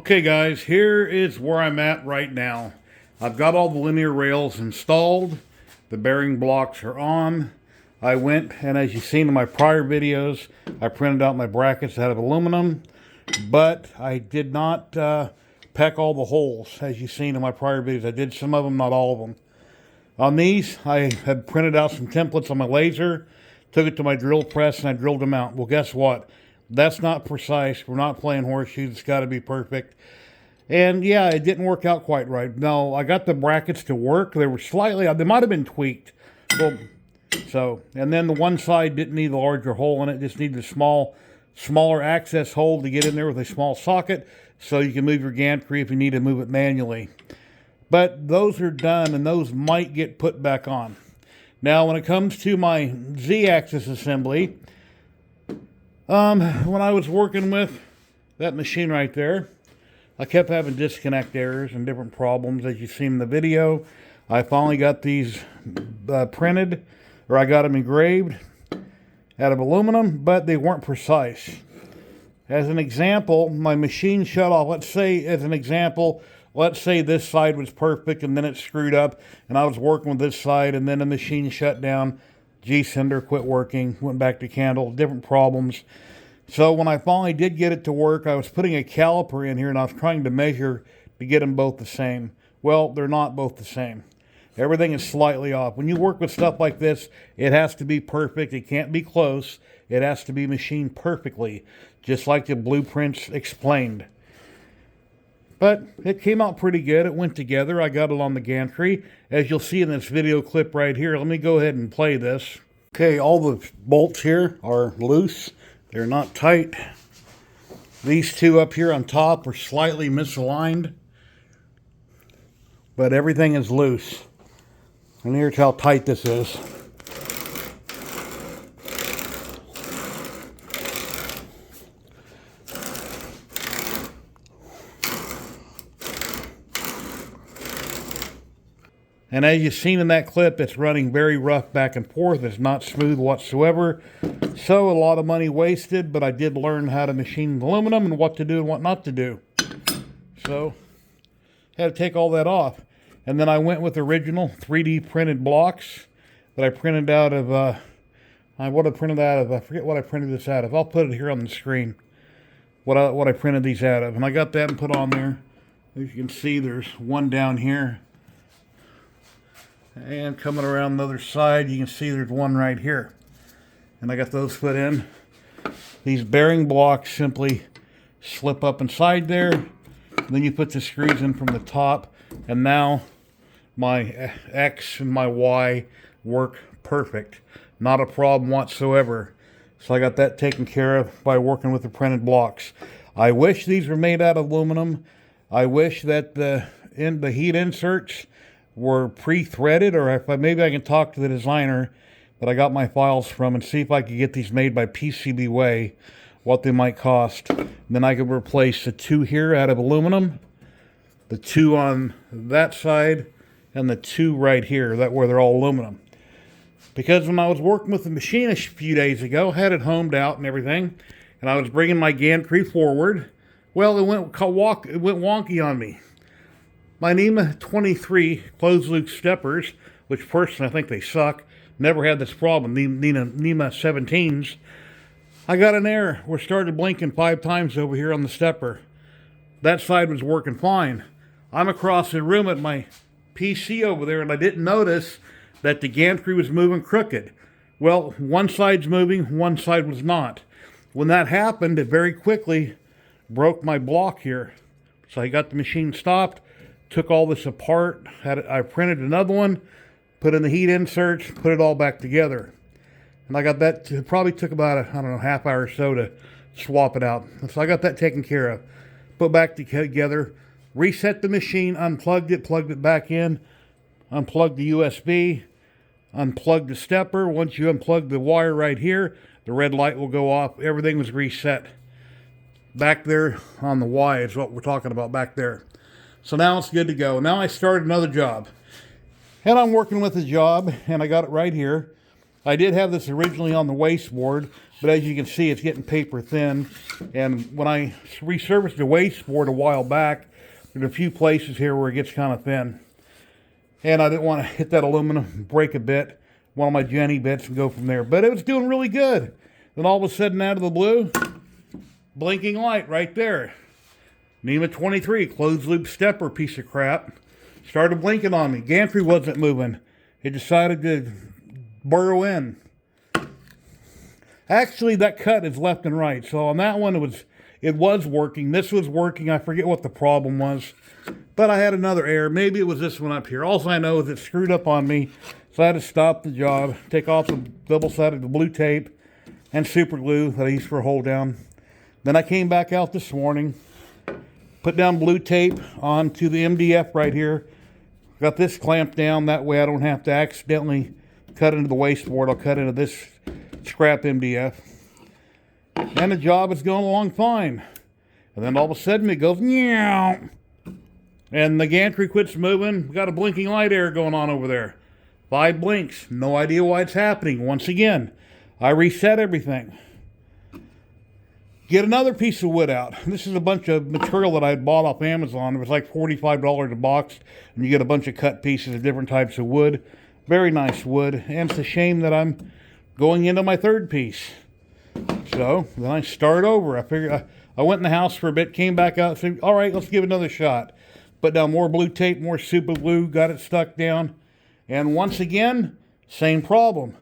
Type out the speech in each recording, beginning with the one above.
Okay guys, here is where I'm at right now. I've got all the linear rails installed. The bearing blocks are on. I went, and as you've seen in my prior videos, I printed out my brackets out of aluminum, but I did not peck all the holes, as you've seen in my prior videos. I did some of them, not all of them. On these, I had printed out some templates on my laser, took it to my drill press, and I drilled them out. Well, guess what? That's not precise. We're not playing horseshoes. It's got to be perfect. And yeah, it didn't work out quite right. No, I got the brackets to work. They were slightly, they might have been tweaked. Well, and then the one side didn't need a larger hole in it. Just needed a smaller access hole to get in there with a small socket so you can move your gantry if you need to move it manually. But those are done, and those might get put back on. Now, when it comes to my Z-axis assembly, when I was working with that machine right there, I kept having disconnect errors and different problems, as you've seen in the video. I finally got these printed, or I got them engraved out of aluminum, but they weren't precise. As an example, my machine shut off. Let's say this side was perfect and then it screwed up, and I was working with this side, and then the machine shut down. G-sender quit working, went back to candle, different problems. So when I finally did get it to work, I was putting a caliper in here and I was trying to measure to get them both the same. Well, they're not both the same. Everything is slightly off. When you work with stuff like this, it has to be perfect. It can't be close. It has to be machined perfectly, just like the blueprints explained. But it came out pretty good. It went together. I got it on the gantry. As you'll see in this video clip right here, let me go ahead and play this. Okay, all the bolts here are loose. They're not tight. These two up here on top are slightly misaligned, but everything is loose. And here's how tight this is. And as you've seen in that clip, it's running very rough back and forth. It's not smooth whatsoever. So a lot of money wasted, but I did learn how to machine aluminum and what to do and what not to do. So had to take all that off. And then I went with original 3D printed blocks that I printed out of, I forget what I printed this out of. I'll put it here on the screen, what I printed these out of. And I got that and put on there. As you can see, there's one down here. And coming around the other side, you can see there's one right here. And I got those put in. These bearing blocks simply slip up inside there. Then you put the screws in from the top. And now my X and my Y work perfect. Not a problem whatsoever. So I got that taken care of by working with the printed blocks. I wish these were made out of aluminum. I wish that the heat inserts were pre-threaded, or maybe I can talk to the designer that I got my files from and see if I could get these made by PCB Way, what they might cost. And then I could replace the two here out of aluminum, the two on that side, and the two right here, where they're all aluminum. Because when I was working with the machine a few days ago, had it homed out and everything, and I was bringing my gantry forward, well, it went wonky on me. My Nema 23 closed loop steppers, which personally I think they suck, never had this problem. Nema 17s, I got an error. We started blinking 5 times over here on the stepper. That side was working fine. I'm across the room at my PC over there, and I didn't notice that the gantry was moving crooked. Well, one side's moving, one side was not. When that happened, it very quickly broke my block here. So I got the machine stopped, took all this apart, I printed another one, put in the heat inserts, put it all back together. And I got that, it probably took about, half hour or so to swap it out. So I got that taken care of. Put back together, reset the machine, unplugged it, plugged it back in, unplugged the USB, unplugged the stepper. Once you unplug the wire right here, the red light will go off. Everything was reset. Back there on the Y is what we're talking about back there. So now it's good to go. Now I started another job. And I'm working with a job, and I got it right here. I did have this originally on the wasteboard, but as you can see, it's getting paper thin. And when I resurfaced the wasteboard a while back, there's a few places here where it gets kind of thin. And I didn't want to hit that aluminum, break a bit, one of my Jenny bits, and go from there. But it was doing really good. Then all of a sudden, out of the blue, blinking light right there. Nema 23, closed loop stepper piece of crap. Started blinking on me. Gantry wasn't moving. It decided to burrow in. Actually, that cut is left and right. So on that one, it was working. This was working. I forget what the problem was. But I had another error. Maybe it was this one up here. All I know is it screwed up on me. So I had to stop the job, take off the double-sided blue tape and super glue that I used for a hold down. Then I came back out this morning, put down blue tape onto the MDF right here. Got this clamped down. That way I don't have to accidentally cut into the wasteboard. I'll cut into this scrap MDF. And the job is going along fine. And then all of a sudden it goes, meow. And the gantry quits moving. We got a blinking light error going on over there. 5 blinks. No idea why it's happening. Once again, I reset everything. Get another piece of wood out. This is a bunch of material that I had bought off Amazon. It was like $45 a box, and you get a bunch of cut pieces of different types of wood. Very nice wood, and it's a shame that I'm going into my third piece. So then I start over. I figured I went in the house for a bit, came back out, said, all right, let's give it another shot. Put down more blue tape, more super glue, got it stuck down, and once again, same problem.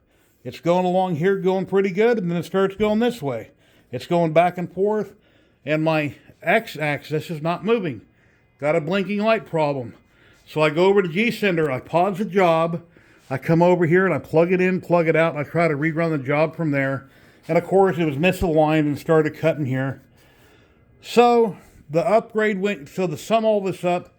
It's going along here, going pretty good, and then it starts going this way. It's going back and forth, and my x-axis is not moving. Got a blinking light problem. So I go over to G-Sender, I pause the job, I come over here and I plug it in, plug it out, and I try to rerun the job from there. And of course it was misaligned and started cutting here. So the upgrade went, so to sum all this up,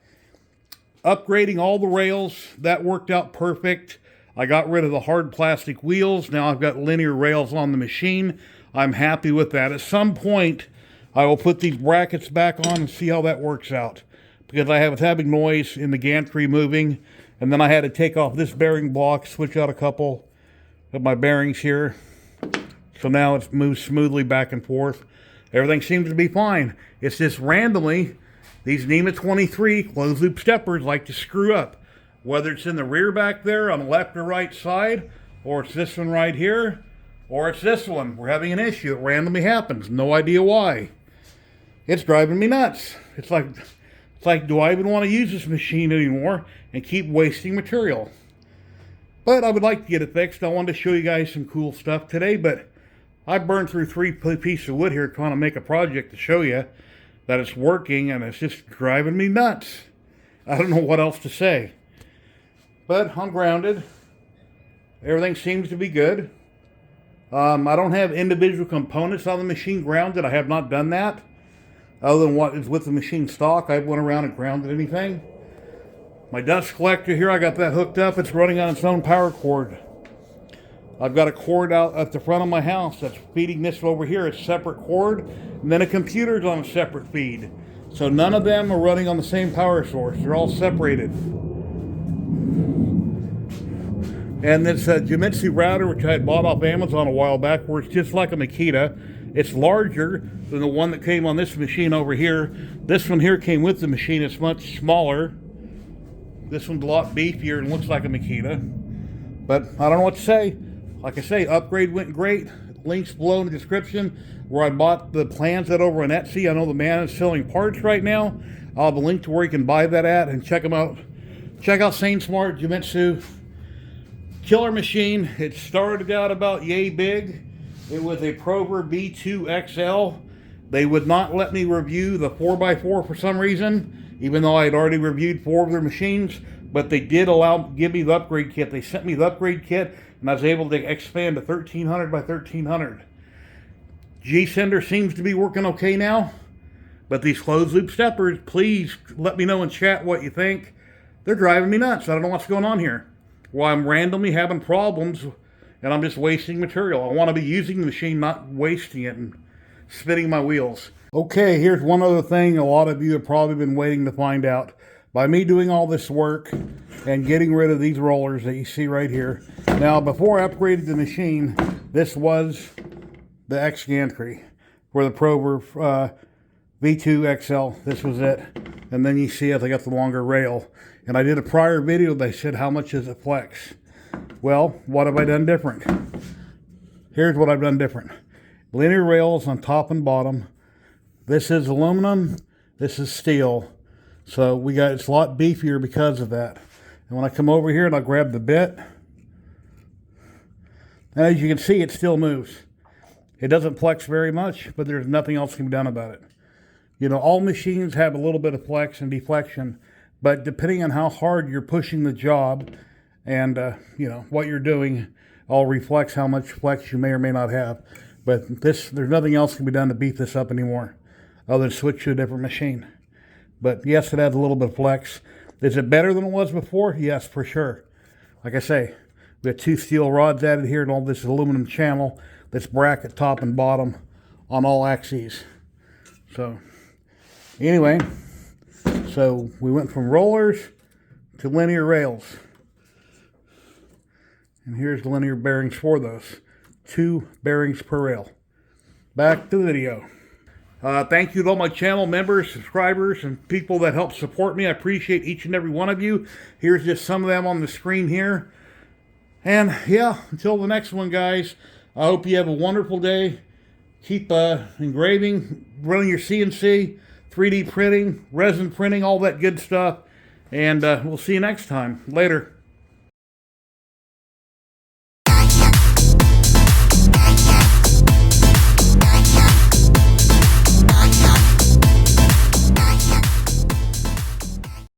upgrading all the rails, that worked out perfect. I got rid of the hard plastic wheels. Now I've got linear rails on the machine. I'm happy with that. At some point, I will put these brackets back on and see how that works out. Because I was having noise in the gantry moving, and then I had to take off this bearing block, switch out a couple of my bearings here. So now it moves smoothly back and forth. Everything seems to be fine. It's just randomly, these Nema 23 closed loop steppers like to screw up. Whether it's in the rear back there on the left or right side, or it's this one right here, or it's this one. We're having an issue. It randomly happens. No idea why. It's driving me nuts. It's like, do I even want to use this machine anymore and keep wasting material? But I would like to get it fixed. I wanted to show you guys some cool stuff today, but I burned through 3 pieces of wood here trying to make a project to show you that it's working, and it's just driving me nuts. I don't know what else to say. But I'm grounded. Everything seems to be good. I don't have individual components on the machine grounded. I have not done that. Other than what is with the machine stock, I went around and grounded anything. My dust collector here, I got that hooked up. It's running on its own power cord. I've got a cord out at the front of my house that's feeding this over here. It's a separate cord. And then a computer's on a separate feed. So none of them are running on the same power source. They're all separated. And this Rigidity router, which I had bought off Amazon a while back, where it's just like a Makita. It's larger than the one that came on this machine over here. This one here came with the machine. It's much smaller. This one's a lot beefier and looks like a Makita. But I don't know what to say. Like I say, upgrade went great. Links below in the description where I bought the plans at over on Etsy. I know the man is selling parts right now. I'll have a link to where you can buy that at and check them out. Check out Sane Smart Jimitsu. Killer machine. It started out about yay big. It was a Prover B2 XL. They would not let me review the 4x4 for some reason, even though I had already reviewed 4 of their machines, but they did give me the upgrade kit. They sent me the upgrade kit, and I was able to expand to 1300 by 1300. G-Sender seems to be working okay now, but these closed loop steppers, please let me know in chat what you think. They're driving me nuts. I don't know what's going on here. Well, I'm randomly having problems, and I'm just wasting material. I want to be using the machine, not wasting it and spinning my wheels. Okay, here's one other thing a lot of you have probably been waiting to find out. by me doing all this work and getting rid of these rollers that you see right here. Now, before I upgraded the machine, this was the X gantry for the Prover V2 XL. This was it. And then you see as I got the longer rail. And I did a prior video that said, how much does it flex? Well, what have I done different? Here's what I've done different. Linear rails on top and bottom. This is aluminum. This is steel. So it's a lot beefier because of that. And when I come over here and I grab the bit, and as you can see, it still moves. It doesn't flex very much, but there's nothing else can be done about it. You know, all machines have a little bit of flex and deflection, but depending on how hard you're pushing the job and, you know, what you're doing, all reflects how much flex you may or may not have. But there's nothing else can be done to beat this up anymore other than switch to a different machine. But yes, it has a little bit of flex. Is it better than it was before? Yes, for sure. Like I say, we got 2 steel rods added here and all this aluminum channel that's bracket top and bottom on all axes. So anyway, so we went from rollers to linear rails. And here's the linear bearings for those. 2 bearings per rail. Back to the video. Thank you to all my channel members, subscribers, and people that help support me. I appreciate each and every one of you. Here's just some of them on the screen here. And yeah, until the next one, guys, I hope you have a wonderful day. Keep engraving, running your CNC, 3D printing, resin printing, all that good stuff. And we'll see you next time. Later.